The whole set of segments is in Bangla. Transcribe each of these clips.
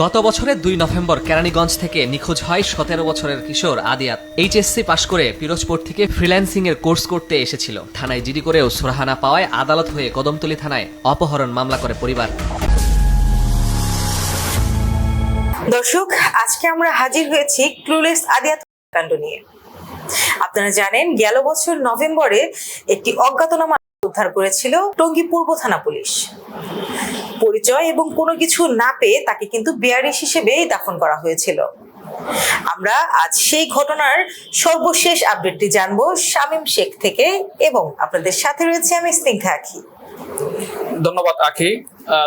গত বছরের 2 নভেম্বর কেরানীগঞ্জ থেকে নিখোঁজ হয় 17 বছরের কিশোর আদিয়াত। এইচএসসি পাশ করে পিরোজপুর থেকে ফ্রিল্যান্সিং এর কোর্স করতে এসেছিল। থানায় জিডি করেও সুরাহা না পাওয়ায় আদালত হয়ে কদমতলী থানায় অপহরণ মামলা করে পরিবার। দর্শক, আজকে আমরা হাজির হয়েছি ক্লুলেস আদিয়াত কাণ্ড নিয়ে। আপনারা জানেন, গেল বছর নভেম্বরে একটি অজ্ঞাতনামা উদ্ধার করেছিল টঙ্গী পূর্ব থানা পুলিশ। পরিচয় এবং কোনো কিছু না পেয়ে তাকে কিন্তু বেয়ারিশ হিসেবেই দাফন করা হয়েছিল। আমরা আজ সেই ঘটনার সর্বশেষ আপডেটটি জানবো শামীম শেখ থেকে, এবং আপনাদের সাথে রয়েছে আমি স্নিগ্ধা আখি। ধন্যবাদ আখি,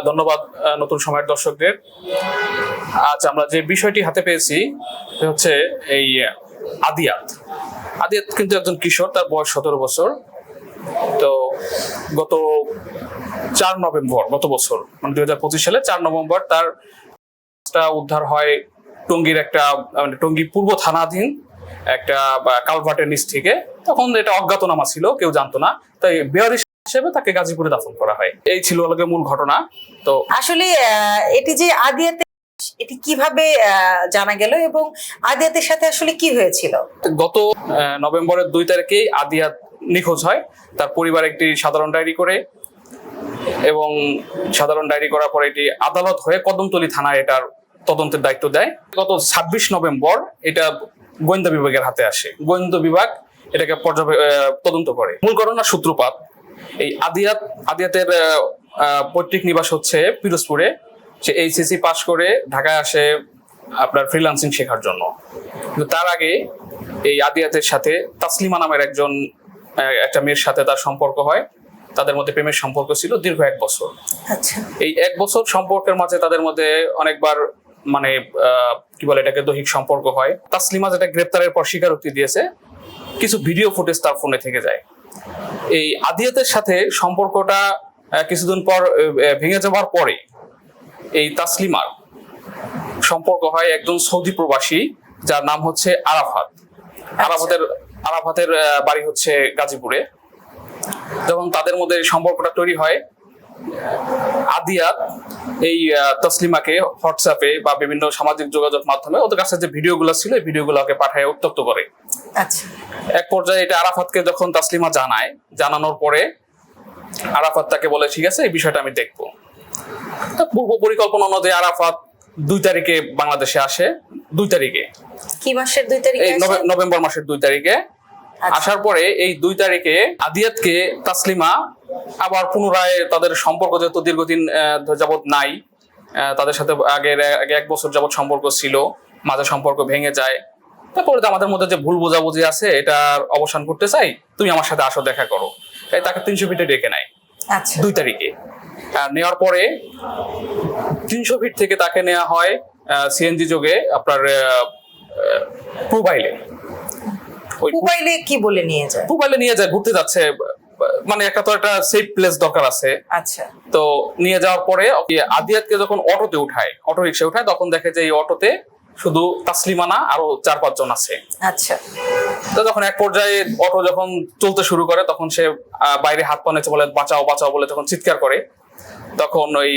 ধন্যবাদ নতুন সময়ের দর্শকদের। আজ আমরা যে বিষয়টি হাতে পেয়েছি হচ্ছে এই আদিয়াত কিন্তু একজন কিশোর, তার বয়স 17 বছর। তো গত 4 নভেম্বর, গত বছর মানে 2025 সালে 4 নভেম্বর তার উদ্ধার হয় টঙ্গীর টঙ্গী পূর্ব থানাধীন একটা কালভার্টের নিচ থেকে। তখন এটা অজ্ঞাতনামা ছিল, কেউ জানতো না, তাই বেয়ারিশ হিসেবে তাকে গাজীপুরে দাফন করা হয়। এই ছিল মূল ঘটনা। তো আসলে এটি যে আদিয়াতে, এটি কিভাবে জানা গেল এবং আদিয়াতের সাথে আসলে কি হয়েছিল? গত নভেম্বরের 2 তারিখেই আদিয়াত নিখোঁজ হয়। তার পরিবার একটি সাধারণ ডায়েরি করে, এবং সাধারণ ডায়েরি করার পরে এটি আদালত হয়ে কদমতলী থানায় এটার তদন্তের দায়িত্ব দেয়। গত 26 নভেম্বর এটা গোয়েন্দা বিভাগের হাতে আসে। গোয়েন্দা বিভাগ এটাকে তদন্ত করে। মূল ঘটনার সূত্রপাত এই আদিয়াতের পৈতৃক নিবাস হচ্ছে পিরোজপুরে। সে এইচএসসি পাশ করে ঢাকায় আসে আপনার ফ্রিল্যান্সিং শেখার জন্য। কিন্তু তার আগে এই আদিয়াতের সাথে তাসলিমা নামের একটা মেয়ের সাথে তার সম্পর্ক হয়। তাদের মধ্যে প্রেমের সম্পর্ক ছিল দীর্ঘ 1 বছর। আচ্ছা। এই 1 বছর সম্পর্কের মাঝে তাদের মধ্যে অনেকবার এটাকে দৈহিক সম্পর্ক হয়। তাসলিমা যেটা গ্রেপ্তারের পর স্বীকারোক্তি দিয়েছে, কিছু ভিডিও ফুটেজ তার ফোনে থেকে যায়। এই আদিয়াতের সাথে সম্পর্কটা কিছুদিন পর ভেঙে যাওয়ার পরে এই তাসলিমার সম্পর্ক হয় একজন সৌদি প্রবাসী, যার নাম হচ্ছে আরাফাত। আরাফাতের বাড়ি হচ্ছে গাজীপুরে। যখন তাদের মধ্যে সম্পর্কটা তৈরি হয়, আদিয়াত এই তাসলিমাকে হোয়াটসঅ্যাপে বা বিভিন্ন সামাজিক যোগাযোগ মাধ্যমে ওদের কাছে যে ভিডিওগুলো ছিল, এই ভিডিওগুলোকে পাঠায় উত্তক্ত করে। আচ্ছা। এক পর্যায়ে এটা আরাফাতকে যখন তাসলিমা জানানোর পরে আরাফাত তাকে বলে, ঠিক আছে, এই বিষয়টা আমি দেখবো। পূর্ব পরিকল্পনা অনুযায়ী আরাফাত 2 তারিখে বাংলাদেশে আসে। 2 তারিখে, কি মাসের 2 তারিখে? এই নভেম্বর মাসের 2 তারিখে আসার পরে এই 2 তারিখে আদিয়াতকে তাসলিমা আবার পুনরায় তাদের সম্পর্ক যেহেতু দীর্ঘদিন যাবৎ নাই, তাদের সাথে আগে 1 বছর যাবৎ সম্পর্ক ছিল, মাঝে সম্পর্ক ভেঙে যায়। তারপরে আমাদের মধ্যে যে ভুল বোঝাবুঝি আছে এটার অবসান করতে চাই, তুমি আমার সাথে আসো, দেখা করো। তাই তাকে 300 ফিটে ডেকে নেয়। আচ্ছা। 2 তারিখে নেওয়ার পরে 300 ফিট থেকে তাকে নেওয়া হয় সিএনজি যোগে আপনার প্রোফাইলে কি বলে নিয়ে যায়? প্রোফাইলে নিয়ে যায়, ঘুরতে যাচ্ছে, মানে একটা সেফ প্লেস দরকার আছে। আচ্ছা। তো নিয়ে যাওয়ার পরে আদিয়াতকে যখন অটো রিক্সা উঠায়, তখন দেখে যে এই অটোতে শুধু তাসলিমা না, আরো 4-5 জন আছে। আচ্ছা। তো যখন এক পর্যায়ে অটো যখন চলতে শুরু করে, তখন সে বাইরে হাত পা নেচে বলে, বাঁচাও বাঁচাও বলে যখন চিৎকার করে, তখন ওই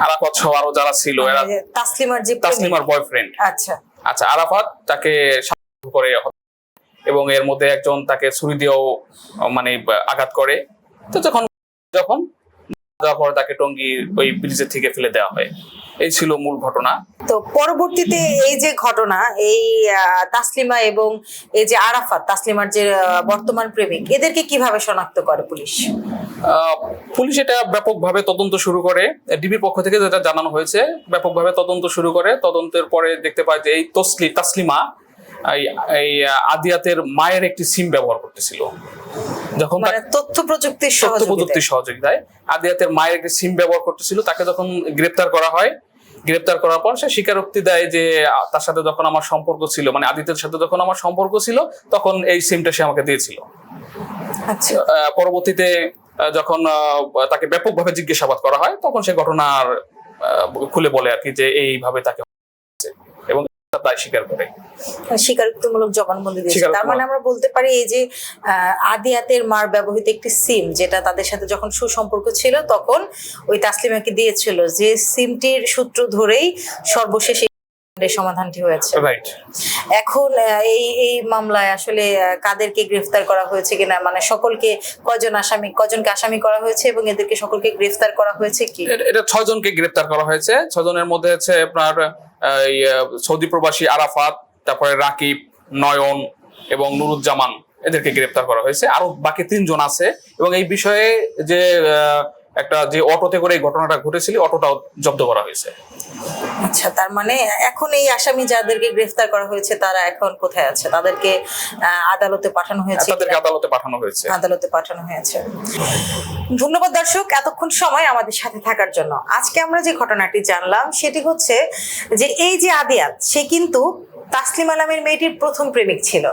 আরাফাত সহ আরো যারা ছিল, এরা তাসলিমার বয়ফ্রেন্ড। আচ্ছা, আরাফাত তাকে করে এবং এর মধ্যে একজন তাকে ছুরি দিয়েও আঘাত করে। তো যখন যাওয়ার পরে তাকে টঙ্গী ওই ব্রিজের থেকে ফেলে দেওয়া হয়। এই ছিল মূল ঘটনা। তো পরবর্তীতে এই যে ঘটনা, এই তাসলিমা এবং এই যে আরাফাত, তাসলিমার যে বর্তমান প্রেমিক, এদেরকে কিভাবে শনাক্ত করে পুলিশ? পুলিশ এটা ব্যাপকভাবে তদন্ত শুরু করে। ডিবির পক্ষ থেকে যেটা জানানো হয়েছে, ব্যাপকভাবে তদন্ত শুরু করে। তদন্তের পরে দেখতে পায় যে এই তাসলিমা এই আদিয়াতের মায়ের একটি সিম ব্যবহার করতেছিল। যখন তথ্য প্রযুক্তির সহযোগিতায় আদিয়াতের মায়ের একটি সিম ব্যবহার করতেছিল, তাকে যখন গ্রেপ্তার করা হয়, গ্রেপ্তার করার পর সে স্বীকারোক্তি দেয় যে তার সাথে যখন আমার সম্পর্ক ছিল, আদিত্যের সাথে যখন আমার সম্পর্ক ছিল, তখন এই সিমটা সে আমাকে দিয়েছিল। আচ্ছা। পরবর্তীতে যখন তাকে ব্যাপকভাবে জিজ্ঞাসাবাদ করা হয়, তখন সে ঘটনার খুলে বলে আর কি, যে এইভাবে তাকে এবং তার দায় স্বীকার করে। স্বীকারোক্তিমূলক জবানবন্দি দিয়েছে। তার মানে আমরা বলতে পারি এই যে আদিয়াতের মার ব্যবহৃত একটি সিম, যেটা তাদের সাথে যখন সুসম্পর্ক ছিল তখন ওই তাসলিমাকে দিয়েছিল, যে সিমটির সূত্র ধরেই সর্বশেষ এই সমাধানটি হয়েছে। রাইট। এখন এই মামলায় আসলে কাদেরকে গ্রেফতার করা হয়েছে কিনা, মানে সকলকে কজনকে আসামি করা হয়েছে এবং এদেরকে সকলকে গ্রেফতার করা হয়েছে কি? এটা 6 জনকে গ্রেফতার করা হয়েছে। 6 জনের মধ্যে হচ্ছে আপনার সৌদি প্রবাসী আরাফাত, তারপরে রাকিব, নয়ন এবং নুরুজ্জামান, এদেরকে গ্রেফতার করা হয়েছে। আরো বাকি 3 জন আছে এবং এই বিষয়ে যে একটা যে অটোতে করে এই ঘটনাটা ঘটেছিল, অটোটাও জব্দ করা হয়েছে। আচ্ছা, তার মানে এখন এই আসামি যাদেরকে গ্রেফতার করা হয়েছে তারা এখন কোথায় আছে? তাদেরকে আদালতে পাঠানো হয়েছে? তাদেরকে আদালতে পাঠানো হয়েছে। আদালতে পাঠানো হয়েছে। ধন্যবাদ দর্শক এতক্ষণ সময় আমাদের সাথে থাকার জন্য। আজকে আমরা যে ঘটনাটি জানলাম সেটি হচ্ছে যে এই যে আদিয়াত, সে কিন্তু তাসলিমা নামের মেয়েটির প্রথম প্রেমিক ছিল।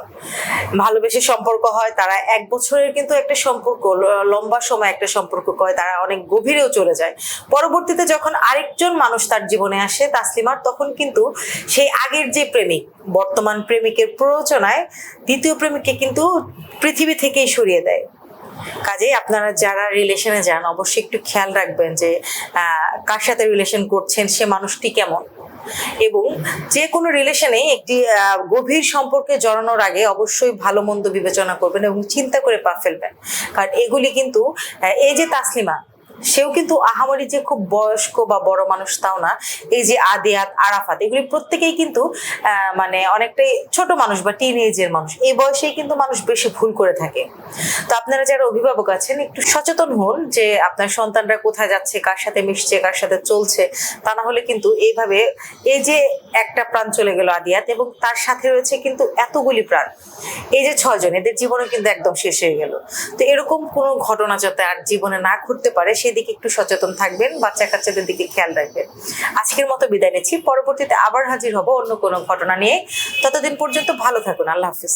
ভালোবেসে সম্পর্ক হয়, তারা 1 বছরের কিন্তু একটা সম্পর্ক, লম্বা সময় একটা সম্পর্ক করে, তারা অনেক গভীরেও চলে যায়। পরবর্তীতে যখন আরেকজন মানুষ তার জীবনে আসে তাসলিমার, তখন কিন্তু সেই আগের যে প্রেমিক, বর্তমান প্রেমিকের প্ররোচনায় দ্বিতীয় প্রেমিককে কিন্তু পৃথিবী থেকেই সরিয়ে দেয়। কাজেই আপনারা যারা রিলেশনে যান অবশ্যই একটু খেয়াল রাখবেন যে কার সাথে রিলেশন করছেন, সে মানুষটি কেমন, এবং যে কোনো রিলেশনে একটি গভীর সম্পর্কে জড়ানোর আগে অবশ্যই ভালো মন্দ বিবেচনা করবেন এবং চিন্তা করে পা ফেলবেন। কারণ এগুলি কিন্তু এই যে তাসলিমা, সেও কিন্তু আহামরি যে খুব বয়স্ক বা বড় মানুষ তাও না। এই যে আদিয়াত, আরাফাত, এগুলি প্রত্যেকেই কিন্তু মানে অনেকটাই ছোট মানুষ বা টিন এজের মানুষ। এই বয়সেই কিন্তু মানুষ বেশি ভুল করে থাকে। তো আপনারা যারা অভিভাবক আছেন একটু সচেতন হন যে আপনার সন্তানরা কোথায় যাচ্ছে, কার সাথে মিশছে, কার সাথে চলছে। তা না হলে কিন্তু এইভাবে এই যে একটা প্রাণ চলে গেল আদিয়াত, এবং তার সাথে রয়েছে কিন্তু এতগুলি প্রাণ, এই যে 6 জন, এদের জীবনে কিন্তু একদম শেষ হয়ে গেল। তো এরকম কোনো ঘটনা যাতে আর জীবনে না ঘটতে পারে সেদিকে একটু সচেতন থাকবেন, বাচ্চা কাচ্চাদের দিকে খেয়াল রাখবেন। আজকের মতো বিদায় নিচ্ছি, পরবর্তীতে আবার হাজির হব অন্য কোনো ঘটনা নিয়ে। ততদিন পর্যন্ত ভালো থাকুন। আল্লাহ হাফিজ।